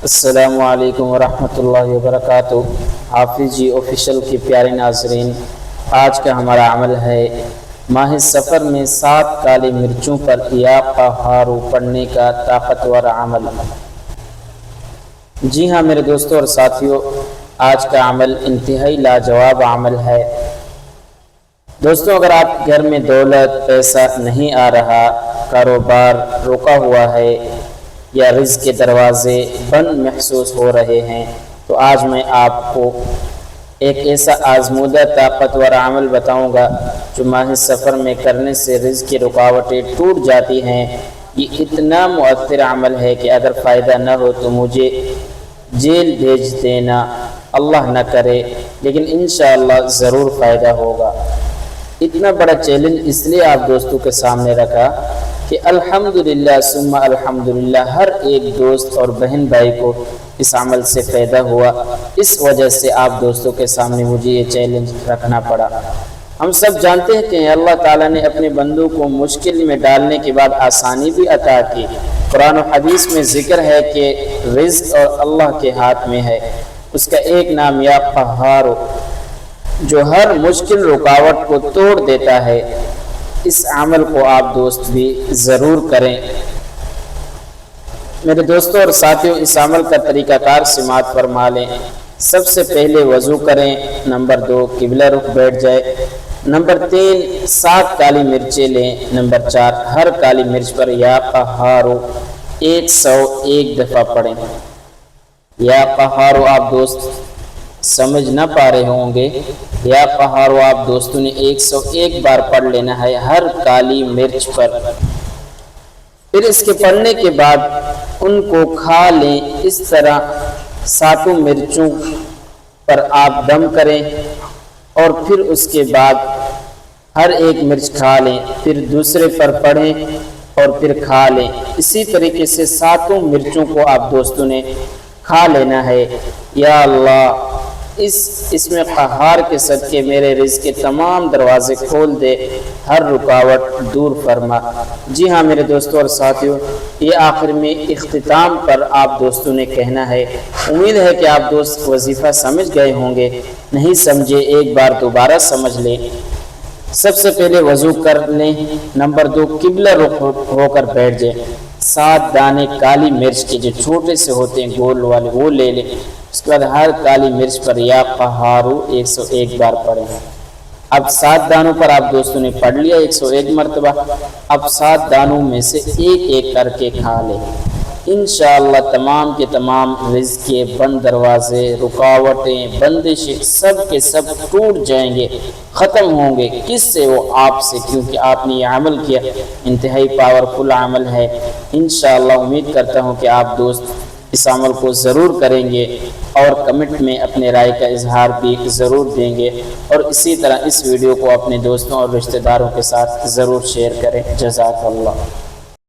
السلام علیکم ورحمۃ اللہ وبرکاتہ۔ حافظ جی آفیشیل کے پیارے ناظرین، آج کا ہمارا عمل ہے ماہ سفر میں 7 کالی مرچوں پر یا قہارو پڑھنے کا طاقتور عمل۔ جی ہاں میرے دوستوں اور ساتھیوں، آج کا عمل انتہائی لاجواب عمل ہے۔ دوستوں، اگر آپ گھر میں دولت پیسہ نہیں آ رہا، کاروبار رکا ہوا ہے یا رزق کے دروازے بند محسوس ہو رہے ہیں، تو آج میں آپ کو ایک ایسا آزمودہ طاقتور عمل بتاؤں گا جو ماہ سفر میں کرنے سے رزق کی رکاوٹیں ٹوٹ جاتی ہیں۔ یہ اتنا مؤثر عمل ہے کہ اگر فائدہ نہ ہو تو مجھے جیل بھیج دینا، اللہ نہ کرے، لیکن انشاءاللہ ضرور فائدہ ہوگا۔ اتنا بڑا چیلنج اس لیے آپ دوستوں کے سامنے رکھا کہ الحمدللہ ثم الحمدللہ ہر ایک دوست اور بہن بھائی کو اس عمل سے فائدہ ہوا۔ اس وجہ سے آپ دوستوں کے سامنے مجھے یہ چیلنج رکھنا پڑا۔ ہم سب جانتے ہیں کہ اللہ تعالیٰ نے اپنے بندوں کو مشکل میں ڈالنے کے بعد آسانی بھی عطا کی۔ قرآن و حدیث میں ذکر ہے کہ رزق اور اللہ کے ہاتھ میں ہے۔ اس کا ایک نام یا قہار، جو ہر مشکل رکاوٹ کو توڑ دیتا ہے۔ اس عمل کو آپ دوست بھی ضرور کریں۔ میرے دوستوں اور ساتھیوں، اس عمل کا طریقہ کار سماعت فرما لیں۔ سب سے پہلے وضو کریں۔ نمبر 2 قبلہ رخ بیٹھ جائے۔ نمبر 3 7 کالی مرچیں لیں۔ نمبر 4 ہر کالی مرچ پر یا قہارو 101 دفعہ پڑھیں۔ یا قہارو آپ دوست سمجھ نہ پا رہے ہوں گے، یا قہارو آپ دوستوں نے 101 بار پڑھ لینا ہے ہر کالی مرچ پر۔ پھر اس کے پڑھنے کے بعد ان کو کھا لیں۔ اس طرح 7 مرچوں پر آپ دم کریں اور پھر اس کے بعد ہر ایک مرچ کھا لیں، پھر دوسرے پر پڑھیں اور پھر کھا لیں۔ اسی طریقے سے 7 مرچوں کو آپ دوستوں نے کھا لینا ہے۔ یا اللہ، اس میں قہار کے صدقے میرے رزق کے تمام دروازے کھول دے، ہر رکاوٹ دور فرما۔ جی ہاں میرے دوستوں اور ساتھیوں، یہ آخر میں اختتام پر آپ دوستوں نے کہنا ہے۔ امید ہے کہ آپ دوست وظیفہ سمجھ گئے ہوں گے، نہیں سمجھے ایک بار دوبارہ سمجھ لیں۔ سب سے پہلے وضو کر لیں۔ نمبر 2 قبلہ رخ ہو کر بیٹھ جائیں۔ 7 دانے کالی مرچ کے جو چھوٹے سے ہوتے ہیں گول والے، وہ لے لیں۔ اس کے بعد ہر کالی مرچ پر یا قہارو 101 بار پڑھیں۔ اب 7 دانوں پر آپ دوستوں نے پڑھ لیا 101 مرتبہ۔ اب 7 دانوں میں سے ایک ایک کر کے کھا لیں۔ انشاءاللہ تمام کے تمام رزق کے بند دروازے، رکاوٹیں، بندشیں سب کے سب ٹوٹ جائیں گے، ختم ہوں گے۔ کس سے؟ وہ آپ سے، کیونکہ آپ نے یہ عمل کیا۔ انتہائی پاورفل عمل ہے۔ انشاءاللہ امید کرتا ہوں کہ آپ دوست اس عمل کو ضرور کریں گے اور کمنٹ میں اپنے رائے کا اظہار بھی ضرور دیں گے، اور اسی طرح اس ویڈیو کو اپنے دوستوں اور رشتہ داروں کے ساتھ ضرور شیئر کریں۔ جزاک اللہ۔